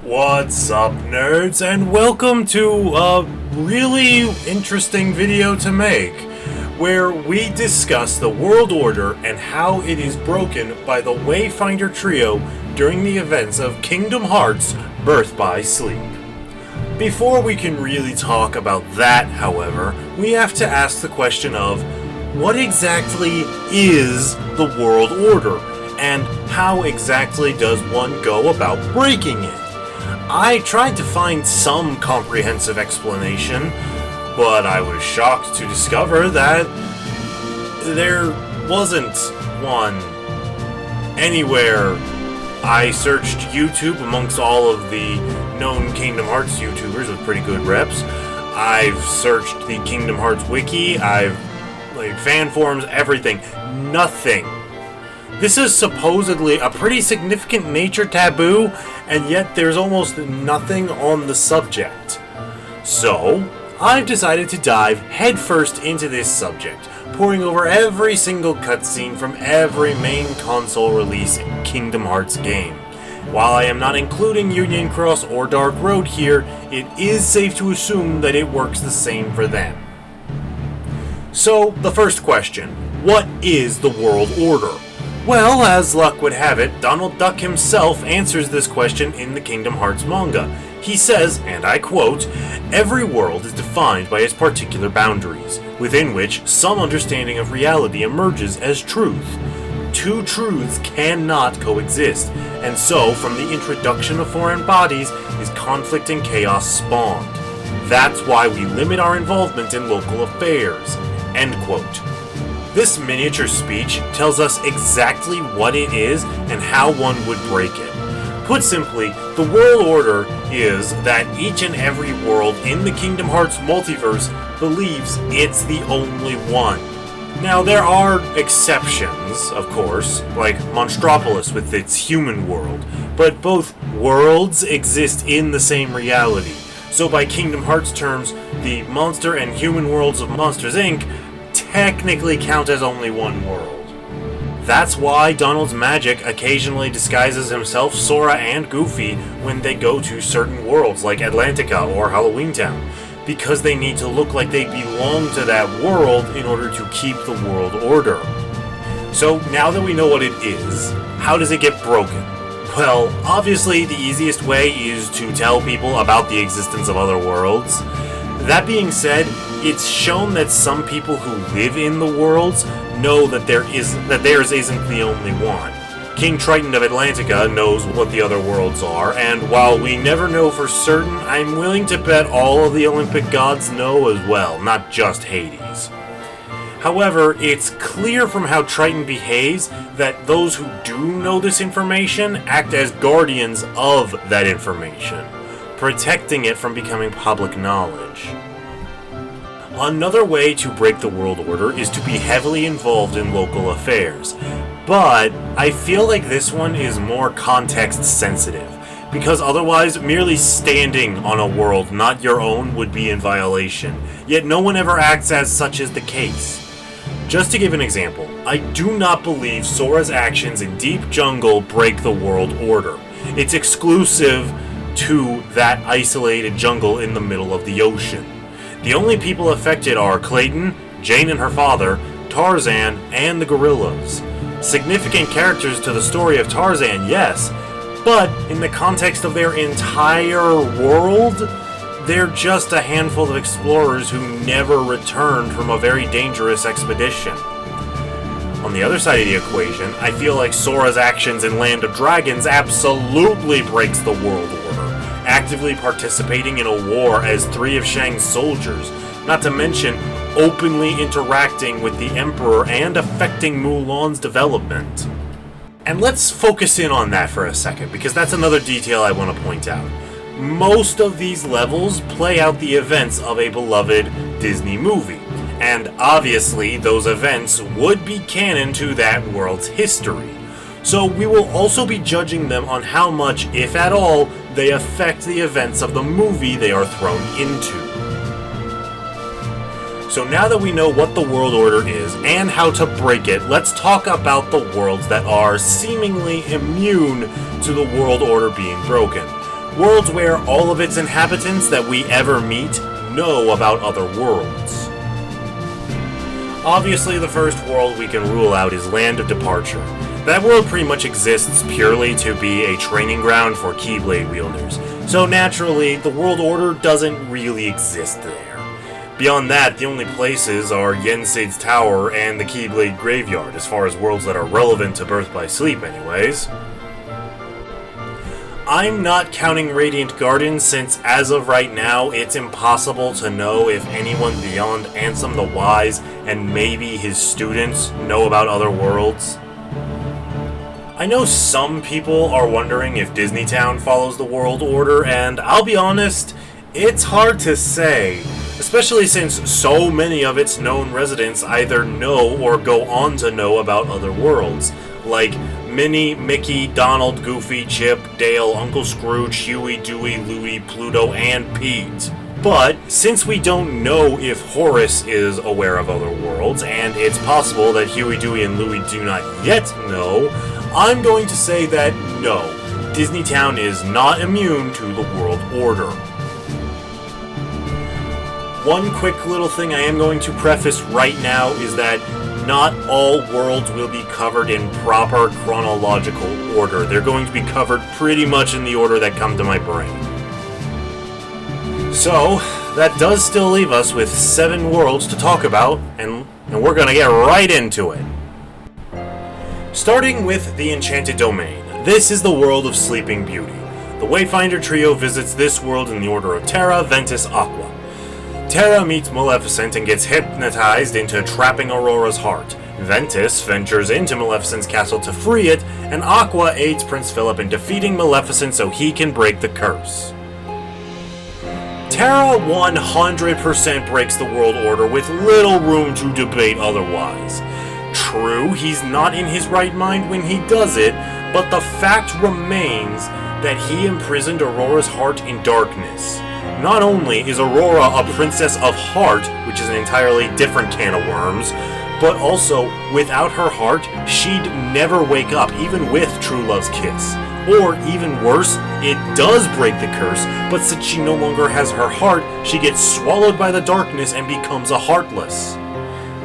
What's up, nerds, and welcome to a really interesting video to make, where we discuss the world order and how it is broken by the Wayfinder trio during the events of Kingdom Hearts Birth by Sleep. Before we can really talk about that, however, we have to ask the question of, what exactly is the world order, and how exactly does one go about breaking it? I tried to find some comprehensive explanation, but I was shocked to discover that there wasn't one anywhere. I searched YouTube amongst all of the known Kingdom Hearts YouTubers with pretty good reps. I've searched the Kingdom Hearts wiki, fan forums, everything. Nothing. This is supposedly a pretty significant nature taboo, and yet there's almost nothing on the subject. So, I've decided to dive headfirst into this subject, poring over every single cutscene from every main console release Kingdom Hearts game. While I am not including Union Cross or Dark Road here, it is safe to assume that it works the same for them. So, the first question, what is the world order? Well, as luck would have it, Donald Duck himself answers this question in the Kingdom Hearts manga. He says, and I quote, "Every world is defined by its particular boundaries, within which some understanding of reality emerges as truth. Two truths cannot coexist, and so, from the introduction of foreign bodies, is conflict and chaos spawned. That's why we limit our involvement in local affairs." End quote. This miniature speech tells us exactly what it is and how one would break it. Put simply, the world order is that each and every world in the Kingdom Hearts multiverse believes it's the only one. Now, there are exceptions, of course, like Monstropolis with its human world, but both worlds exist in the same reality. So by Kingdom Hearts terms, the monster and human worlds of Monsters, Inc. technically count as only one world. That's why Donald's magic occasionally disguises himself, Sora, and Goofy when they go to certain worlds like Atlantica or Halloween Town, because they need to look like they belong to that world in order to keep the world order. So now that we know what it is, how does it get broken? Well, obviously the easiest way is to tell people about the existence of other worlds. That being said, it's shown that some people who live in the worlds know that theirs isn't the only one. King Triton of Atlantica knows what the other worlds are, and while we never know for certain, I'm willing to bet all of the Olympic gods know as well, not just Hades. However, it's clear from how Triton behaves that those who do know this information act as guardians of that information, protecting it from becoming public knowledge. Another way to break the world order is to be heavily involved in local affairs, but I feel like this one is more context sensitive, because otherwise merely standing on a world not your own would be in violation, yet no one ever acts as such is the case. Just to give an example, I do not believe Sora's actions in Deep Jungle break the world order. It's exclusive to that isolated jungle in the middle of the ocean. The only people affected are Clayton, Jane and her father, Tarzan, and the gorillas. Significant characters to the story of Tarzan, yes, but in the context of their entire world, they're just a handful of explorers who never returned from a very dangerous expedition. On the other side of the equation, I feel like Sora's actions in Land of Dragons absolutely breaks the world order, actively participating in a war as 3 of Shang's soldiers, not to mention openly interacting with the Emperor and affecting Mulan's development. And let's focus in on that for a second, because that's another detail I want to point out. Most of these levels play out the events of a beloved Disney movie, and obviously those events would be canon to that world's history. So we will also be judging them on how much, if at all, they affect the events of the movie they are thrown into. So now that we know what the world order is and how to break it, let's talk about the worlds that are seemingly immune to the world order being broken. Worlds where all of its inhabitants that we ever meet know about other worlds. Obviously, the first world we can rule out is Land of Departure. That world pretty much exists purely to be a training ground for Keyblade wielders, so naturally, the World Order doesn't really exist there. Beyond that, the only places are Yensid's Tower and the Keyblade Graveyard, as far as worlds that are relevant to Birth by Sleep anyways. I'm not counting Radiant Garden since, as of right now, it's impossible to know if anyone beyond Ansem the Wise and maybe his students know about other worlds. I know some people are wondering if Disneytown follows the World Order, and I'll be honest, it's hard to say, especially since so many of its known residents either know or go on to know about other worlds, like Minnie, Mickey, Donald, Goofy, Chip, Dale, Uncle Scrooge, Huey, Dewey, Louie, Pluto, and Pete. But since we don't know if Horace is aware of other worlds, and it's possible that Huey, Dewey, and Louie do not yet know, I'm going to say that no, Disneytown is not immune to the World Order. One quick little thing I am going to preface right now is that not all worlds will be covered in proper chronological order. They're going to be covered pretty much in the order that come to my brain. So, that does still leave us with 7 worlds to talk about, and we're gonna get right into it. Starting with the Enchanted Domain. This is the world of Sleeping Beauty. The Wayfinder trio visits this world in the order of Terra, Ventus, Aqua. Terra meets Maleficent and gets hypnotized into trapping Aurora's heart. Ventus ventures into Maleficent's castle to free it, and Aqua aids Prince Philip in defeating Maleficent so he can break the curse. Terra 100% breaks the World Order with little room to debate otherwise. True, he's not in his right mind when he does it, but the fact remains that he imprisoned Aurora's heart in darkness. Not only is Aurora a princess of heart, which is an entirely different can of worms, but also, without her heart, she'd never wake up, even with True Love's kiss. Or, even worse, it does break the curse, but since she no longer has her heart, she gets swallowed by the darkness and becomes a heartless.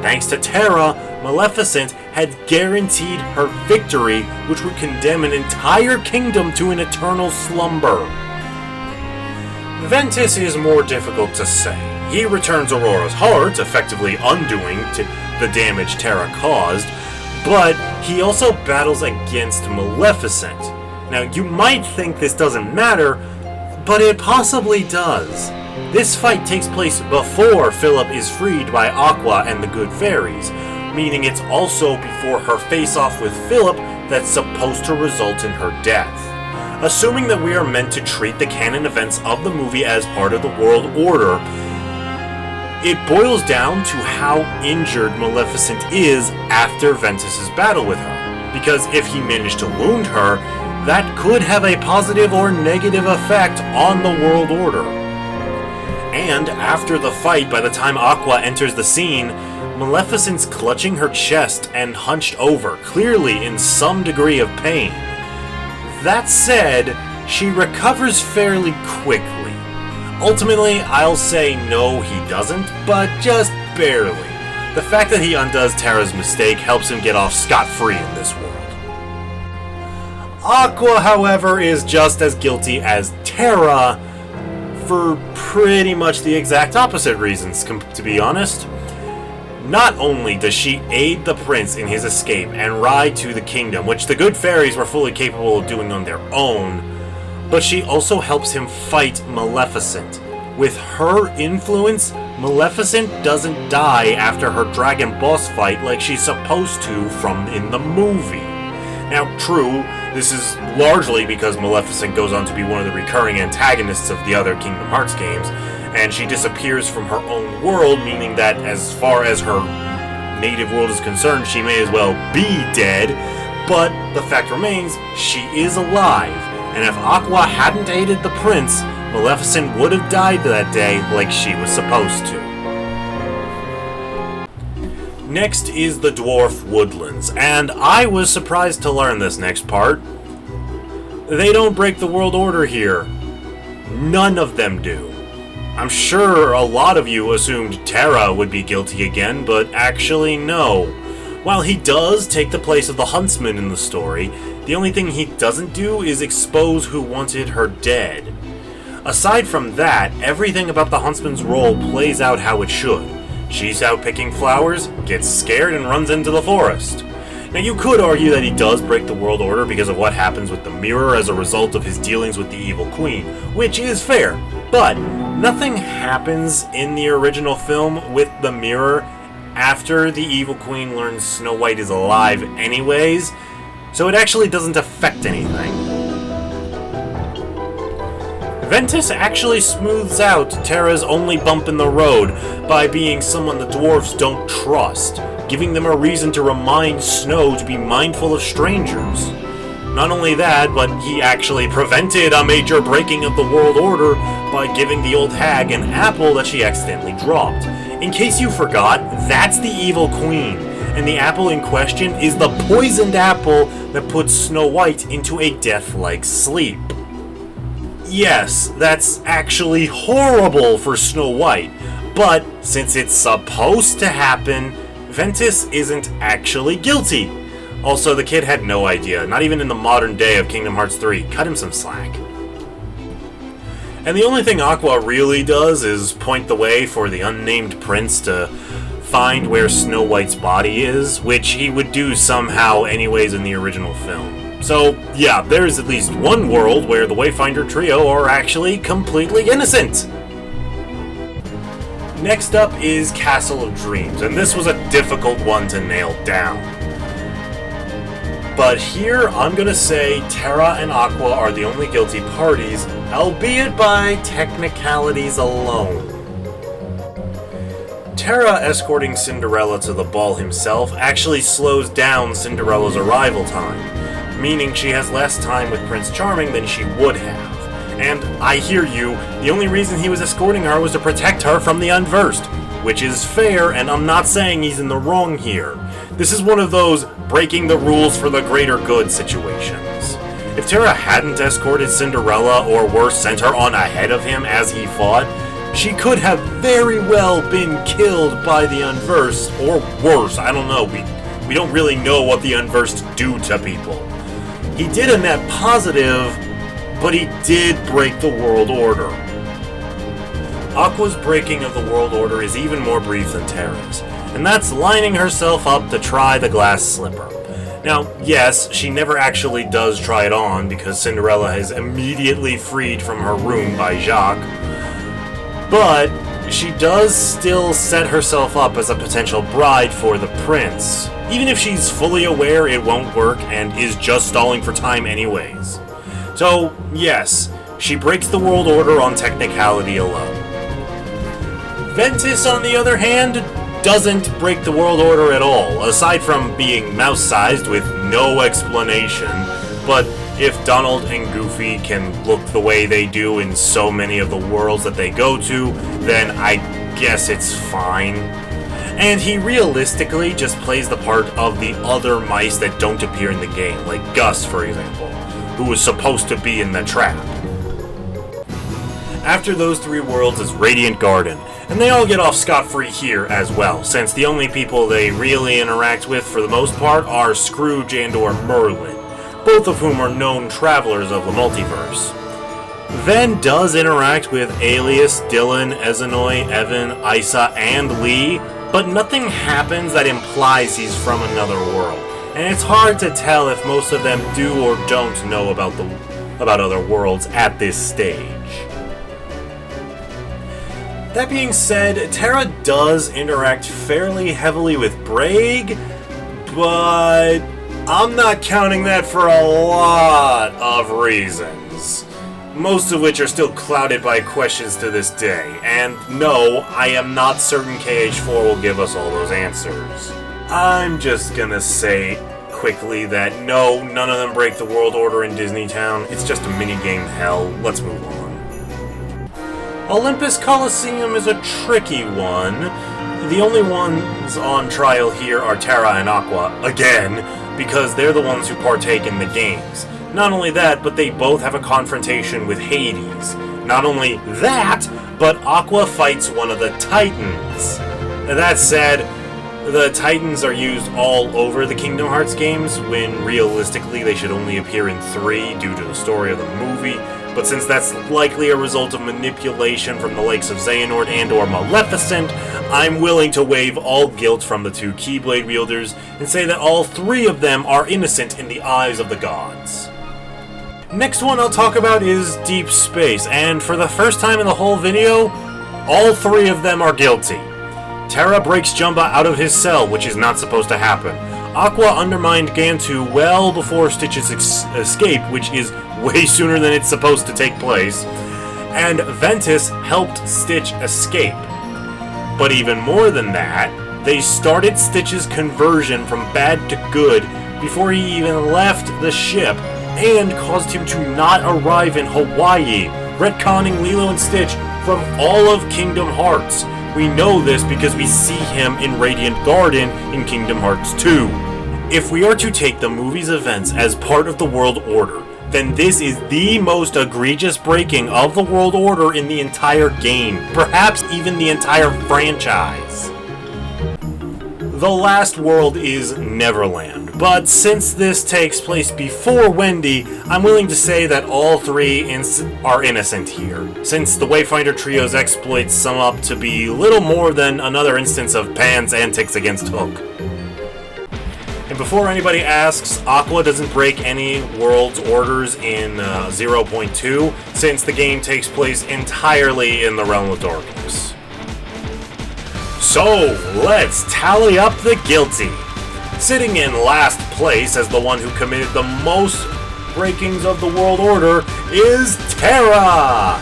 Thanks to Terra, Maleficent had guaranteed her victory, which would condemn an entire kingdom to an eternal slumber. Ventus is more difficult to say. He returns Aurora's heart, effectively undoing the damage Terra caused, but he also battles against Maleficent. Now, you might think this doesn't matter, but it possibly does. This fight takes place before Philip is freed by Aqua and the Good Fairies, meaning it's also before her face-off with Philip that's supposed to result in her death. Assuming that we are meant to treat the canon events of the movie as part of the World Order, it boils down to how injured Maleficent is after Ventus's battle with her. Because if he managed to wound her, that could have a positive or negative effect on the World Order. And after the fight, by the time Aqua enters the scene, Maleficent's clutching her chest and hunched over, clearly in some degree of pain. That said, she recovers fairly quickly. Ultimately, I'll say no, he doesn't, but just barely. The fact that he undoes Terra's mistake helps him get off scot-free in this world. Aqua, however, is just as guilty as Terra, for pretty much the exact opposite reasons, to be honest. Not only does she aid the prince in his escape and ride to the kingdom, which the good fairies were fully capable of doing on their own, but she also helps him fight Maleficent. With her influence, Maleficent doesn't die after her dragon boss fight like she's supposed to from in the movie. Now, true, this is largely because Maleficent goes on to be one of the recurring antagonists of the other Kingdom Hearts games, and she disappears from her own world, meaning that as far as her native world is concerned, she may as well be dead, but the fact remains, she is alive, and if Aqua hadn't aided the prince, Maleficent would have died that day like she was supposed to. Next is the Dwarf Woodlands, and I was surprised to learn this next part. They don't break the World Order here. None of them do. I'm sure a lot of you assumed Terra would be guilty again, but actually no. While he does take the place of the huntsman in the story, the only thing he doesn't do is expose who wanted her dead. Aside from that, everything about the huntsman's role plays out how it should. She's out picking flowers, gets scared, and runs into the forest. Now you could argue that he does break the world order because of what happens with the mirror as a result of his dealings with the evil queen, which is fair, but nothing happens in the original film with the mirror after the evil queen learns Snow White is alive anyways, so it actually doesn't affect anything. Ventus actually smooths out Terra's only bump in the road by being someone the dwarves don't trust, giving them a reason to remind Snow to be mindful of strangers. Not only that, but he actually prevented a major breaking of the world order by giving the old hag an apple that she accidentally dropped. In case you forgot, that's the evil queen, and the apple in question is the poisoned apple that puts Snow White into a death-like sleep. Yes, that's actually horrible for Snow White, but since it's supposed to happen, Ventus isn't actually guilty. Also, the kid had no idea, not even in the modern day of Kingdom Hearts 3. Cut him some slack. And the only thing Aqua really does is point the way for the unnamed prince to find where Snow White's body is, which he would do somehow anyways in the original film. So, yeah, there's at least one world where the Wayfinder trio are actually completely innocent. Next up is Castle of Dreams, and this was a difficult one to nail down. But here, I'm gonna say Terra and Aqua are the only guilty parties, albeit by technicalities alone. Terra escorting Cinderella to the ball himself actually slows down Cinderella's arrival time, meaning she has less time with Prince Charming than she would have. And I hear you, the only reason he was escorting her was to protect her from the unversed, which is fair, and I'm not saying he's in the wrong here. This is one of those breaking the rules for the greater good situations. If Terra hadn't escorted Cinderella, or worse, sent her on ahead of him as he fought, she could have very well been killed by the unversed, or worse, I don't know, we don't really know what the unversed do to people. He did a net positive, but he did break the world order. Aqua's breaking of the world order is even more brief than Terra's, and that's lining herself up to try the glass slipper. Now, yes, she never actually does try it on because Cinderella is immediately freed from her room by Jacques, but she does still set herself up as a potential bride for the prince, even if she's fully aware it won't work and is just stalling for time anyways. So, yes, she breaks the world order on technicality alone. Ventus, on the other hand, doesn't break the world order at all, aside from being mouse-sized with no explanation, but if Donald and Goofy can look the way they do in so many of the worlds that they go to, then I guess it's fine. And he realistically just plays the part of the other mice that don't appear in the game, like Gus, for example, who was supposed to be in the trap. After those three worlds is Radiant Garden, and they all get off scot-free here as well, since the only people they really interact with for the most part are Scrooge and or Merlin, both of whom are known travelers of the multiverse. Ven does interact with Alias, Dylan, Ezanoi, Evan, Isa, and Lee, but nothing happens that implies he's from another world, and it's hard to tell if most of them do or don't know about other worlds at this stage. That being said, Terra does interact fairly heavily with Braig, but I'm not counting that for a lot of reasons, most of which are still clouded by questions to this day, and no, I am not certain KH4 will give us all those answers. I'm just gonna say quickly that no, none of them break the world order in Disney Town. It's just a minigame hell. Let's move on. Olympus Coliseum is a tricky one. The only ones on trial here are Terra and Aqua, again, because they're the ones who partake in the games. Not only that, but they both have a confrontation with Hades. Not only that, but Aqua fights one of the Titans. That said, the Titans are used all over the Kingdom Hearts games, when realistically they should only appear in 3 due to the story of the movie. But since that's likely a result of manipulation from the likes of Xehanort and or Maleficent, I'm willing to waive all guilt from the 2 Keyblade wielders and say that all 3 of them are innocent in the eyes of the gods. Next one I'll talk about is Deep Space, and for the first time in the whole video, all 3 of them are guilty. Terra breaks Jumba out of his cell, which is not supposed to happen. Aqua undermined Gantu well before Stitch's escape, which is way sooner than it's supposed to take place. And Ventus helped Stitch escape. But even more than that, they started Stitch's conversion from bad to good before he even left the ship, and caused him to not arrive in Hawaii, retconning Lilo and Stitch from all of Kingdom Hearts. We know this because we see him in Radiant Garden in Kingdom Hearts 2. If we are to take the movie's events as part of the World Order, then this is the most egregious breaking of the World Order in the entire game, perhaps even the entire franchise. The last world is Neverland, but since this takes place before Wendy, I'm willing to say that all 3 are innocent here, since the Wayfinder Trio's exploits sum up to be little more than another instance of Pan's antics against Hook. And before anybody asks, Aqua doesn't break any world's orders in 0.2, since the game takes place entirely in the Realm of Darkness. So, let's tally up the guilty. Sitting in last place as the one who committed the most breakings of the World Order is Terra!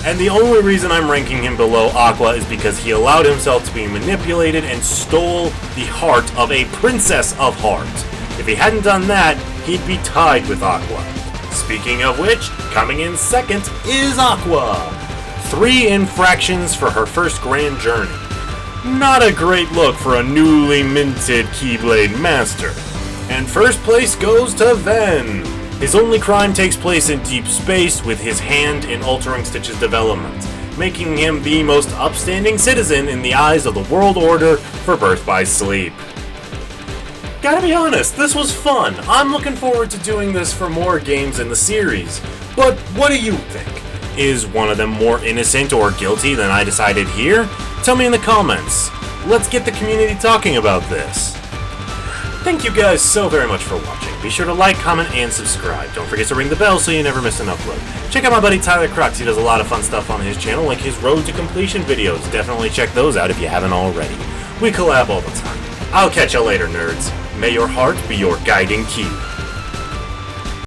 And the only reason I'm ranking him below Aqua is because he allowed himself to be manipulated and stole the heart of a Princess of Heart. If he hadn't done that, he'd be tied with Aqua. Speaking of which, coming in second is Aqua. 3 infractions for her first grand journey. Not a great look for a newly minted Keyblade Master. And first place goes to Ven. His only crime takes place in Deep Space, with his hand in altering Stitch's development, making him the most upstanding citizen in the eyes of the World Order for Birth by Sleep. Gotta be honest, this was fun. I'm looking forward to doing this for more games in the series. But what do you think? Is one of them more innocent or guilty than I decided here? Tell me in the comments. Let's get the community talking about this. Thank you guys so very much for watching. Be sure to like, comment, and subscribe. Don't forget to ring the bell so you never miss an upload. Check out my buddy Tyler Crux. He does a lot of fun stuff on his channel, like his Road to Completion videos. Definitely check those out if you haven't already. We collab all the time. I'll catch you later, nerds. May your heart be your guiding key.